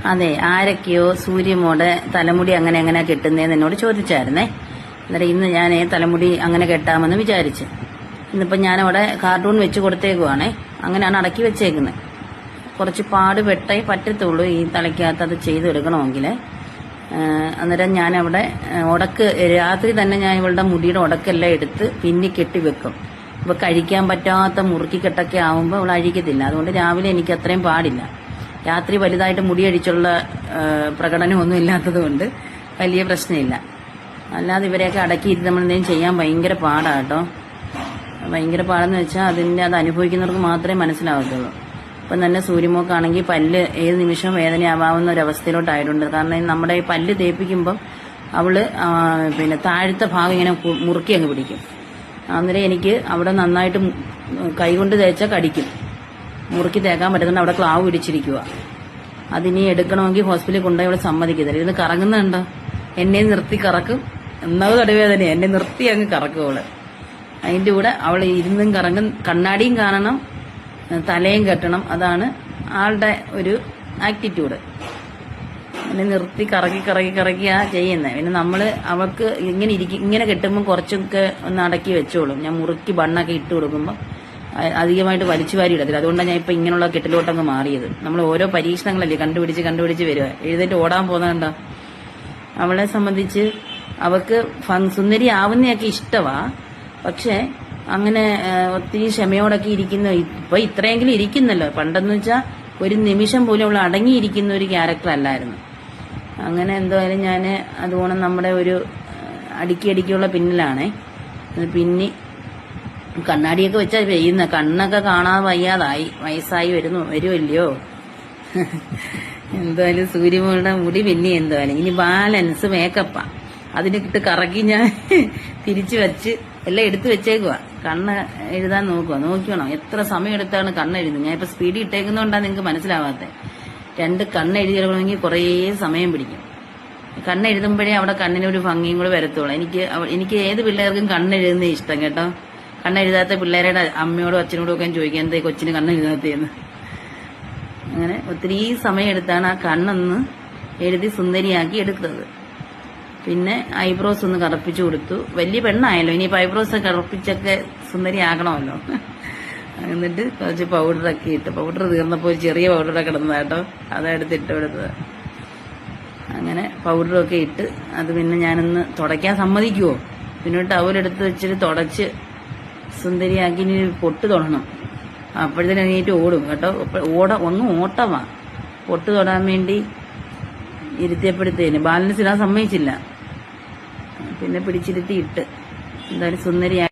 അതെ, ആരൊക്കെയോ സൂര്യമോടെ തലമുടി അങ്ങനെ കെട്ടുന്നതെന്ന് എന്നോട് ചോദിച്ചായിരുന്നേ. അന്നേരം ഇന്ന് ഞാൻ തലമുടി അങ്ങനെ കെട്ടാമെന്ന് വിചാരിച്ചു. ഇന്നിപ്പം ഞാനവിടെ കാർട്ടൂൺ വെച്ച് കൊടുത്തേക്കുവാണേ. അങ്ങനെയാണ് അടക്കി വെച്ചേക്കുന്നത്. കുറച്ച് പാട് വെട്ടേ പറ്റത്തുള്ളൂ ഈ തലയ്ക്കകത്ത് അത് ചെയ്തെടുക്കണമെങ്കിൽ. അന്നേരം ഞാനവിടെ ഉടക്ക് രാത്രി തന്നെ ഞാൻ ഇവളുടെ മുടിയുടെ ഉടക്കെല്ലാം എടുത്ത് പിന്നി കെട്ടി വെക്കും. ഇപ്പൊ കഴിക്കാൻ പറ്റാത്ത മുറുക്കിക്കെട്ടൊക്കെ ആവുമ്പോൾ അവൾ അഴിക്കത്തില്ല. അതുകൊണ്ട് രാവിലെ എനിക്ക് അത്രയും പാടില്ല. രാത്രി വലുതായിട്ട് മുടിയടിച്ചുള്ള പ്രകടനമൊന്നും ഇല്ലാത്തത് കൊണ്ട് വലിയ പ്രശ്നമില്ല. അല്ലാതെ ഇവരെയൊക്കെ അടക്കിയിട്ട് നമ്മൾ എന്തെങ്കിലും ചെയ്യാൻ ഭയങ്കര പാടാട്ടോ. ഭയങ്കര പാടെന്ന് വെച്ചാൽ അത് അനുഭവിക്കുന്നവർക്ക് മാത്രമേ മനസ്സിലാവത്തുള്ളൂ. ഇപ്പം തന്നെ സൂര്യമോക്കാണെങ്കിൽ പല്ല് ഏത് നിമിഷവും വേദനയാവാവുന്ന ഒരവസ്ഥയിലോട്ടായിട്ടുണ്ട്. കാരണം നമ്മുടെ ഈ പല്ല് തേപ്പിക്കുമ്പം അവള് പിന്നെ താഴത്തെ ഭാഗം ഇങ്ങനെ മുറുക്കി അങ്ങ് പിടിക്കും. അന്നേരം എനിക്ക് അവിടെ നന്നായിട്ട് കൈകൊണ്ട് തേച്ചാൽ കടിക്കും. മുറുക്കി തേക്കാൻ പറ്റുന്നുണ്ട്. അവിടെ ക്ലാവ് പിടിച്ചിരിക്കുക. അതിനി എടുക്കണമെങ്കിൽ ഹോസ്പിറ്റലിൽ കൊണ്ടുപോയി അവളെ സമ്മതിക്കത്തില്ല. ഇരുന്ന് കറങ്ങുന്നുണ്ടോ, എന്നെ നിർത്തി കറക്കും. ഒന്നാമത് തടവേദന, എന്നെ നിർത്തി അങ്ങ് കറക്കും അവള്. അതിൻ്റെ കൂടെ അവൾ ഇരുന്നും കറങ്ങും. കണ്ണാടിയും കാണണം, തലയും കെട്ടണം. അതാണ് ആളുടെ ഒരു ആറ്റിറ്റ്യൂഡ്. എന്നെ നിർത്തി കറക്കിയാ ചെയ്യുന്നത്. പിന്നെ നമ്മള് അവൾക്ക് ഇങ്ങനെ കെട്ടുമ്പോൾ കുറച്ചൊക്കെ ഒന്ന് അടക്കി വെച്ചോളും. ഞാൻ മുറുക്കി ബണ്ണൊക്കെ ഇട്ട് കൊടുക്കുമ്പോൾ അധികമായിട്ട് വലിച്ചു വാരി ഇടത്തില്ല. അതുകൊണ്ടാണ് ഞാൻ ഇപ്പൊ ഇങ്ങനെയുള്ള കെട്ടിലോട്ടങ്ങ് മാറിയത്. നമ്മൾ ഓരോ പരീക്ഷണങ്ങളല്ലേ കണ്ടുപിടിച്ച് വരിക. എഴുന്നേറ്റ് ഓടാൻ പോകുന്നതുണ്ടോ. അവളെ സംബന്ധിച്ച് അവൾക്ക് സുന്ദരി ആവുന്നതൊക്കെ ഇഷ്ടമാ. പക്ഷെ അങ്ങനെ ഒത്തിരി ക്ഷമയോടൊക്കെ ഇരിക്കുന്ന ഇപ്പൊ ഇത്രയെങ്കിലും ഇരിക്കുന്നല്ലോ. പണ്ടെന്ന് വെച്ചാൽ ഒരു നിമിഷം പോലും അവൾ അടങ്ങിയിരിക്കുന്ന ഒരു ക്യാരക്ടർ അല്ലായിരുന്നു. അങ്ങനെ എന്തായാലും ഞാൻ അതുകൊണ്ട് നമ്മുടെ ഒരു അടുക്കിയുള്ള പിന്നിലാണേ. കണ്ണാടിയൊക്കെ വെച്ചാൽ ചെയ്യുന്ന കണ്ണൊക്കെ കാണാതെ വയ്യാതായി. വയസ്സായി വരുമല്ലയോ. എന്തായാലും സൂര്യമോളുടെ മുടി പിന്നെ എന്തായാലും ഇനി ബാലൻസ് മേക്കപ്പാ. അതിനിട്ട് കറക്കി ഞാൻ തിരിച്ചു വെച്ച് എല്ലാം എടുത്തു വെച്ചേക്കുവാ. കണ്ണ് എഴുതാൻ നോക്കണം. എത്ര സമയം എടുത്താണ് കണ്ണ് എഴുതുന്നത്. ഞാൻ ഇപ്പൊ സ്പീഡിൽ ഇട്ടേക്കുന്നതുകൊണ്ടാണ് നിങ്ങൾക്ക് മനസ്സിലാവാത്തത്. 2 കണ്ണ് എഴുതിയെടുക്കണമെങ്കിൽ കുറേ സമയം പിടിക്കും. കണ്ണെഴുതുമ്പോഴേ അവിടെ കണ്ണിനൊരു ഭംഗിയും കൂടെ വരത്തുള്ളൂ. എനിക്ക് ഏത് പിള്ളേർക്കും കണ്ണെഴുതുന്ന ഇഷ്ടം കേട്ടോ. കണ്ണെഴുതാത്ത പിള്ളേരുടെ അമ്മയോടും അച്ഛനോടും ഒക്കെ ചോദിക്കാൻ എന്താ കൊച്ചിന് കണ്ണെഴുതാത്തതെന്ന്. അങ്ങനെ ഒത്തിരി സമയം എടുത്താണ് ആ കണ്ണൊന്ന് എഴുതി സുന്ദരിയാക്കി എടുക്കുന്നത്. പിന്നെ ഐബ്രോസ് ഒന്ന് കറുപ്പിച്ചു കൊടുത്തു. വലിയ പെണ്ണായല്ലോ, ഇനിയിപ്പോൾ ഐബ്രോസ് കറുപ്പിച്ചൊക്കെ സുന്ദരിയാക്കണമല്ലോ. എന്നിട്ട് കുറച്ച് പൗഡറൊക്കെ ഇട്ട്, പൗഡർ തീർന്നപ്പോൾ ചെറിയ പൗഡറൊക്കെ കിടന്നതാട്ടോ, അതെടുത്ത് ഇട്ട് കൊടുത്തത്. അങ്ങനെ പൗഡറൊക്കെ ഇട്ട് അത് പിന്നെ ഞാനൊന്ന് തുടയ്ക്കാൻ സമ്മതിക്കുമോ. പിന്നെ ടവലെടുത്ത് വെച്ചിട്ട് തുടച്ച് സുന്ദരിയാക്കി ഇനി പൊട്ട് തൊടണം. അപ്പോഴത്തേനും എണീറ്റ് ഓടും കേട്ടോ. ഓട്ടമാ. പൊട്ട് തൊടാൻ വേണ്ടി ഇരുത്തിയപ്പോഴത്തേന് ബാലൻസ് ഇടാൻ സമ്മതിച്ചില്ല. പിന്നെ പിടിച്ചിരുത്തി ഇട്ട് എന്തായാലും സുന്ദരിയാക്കി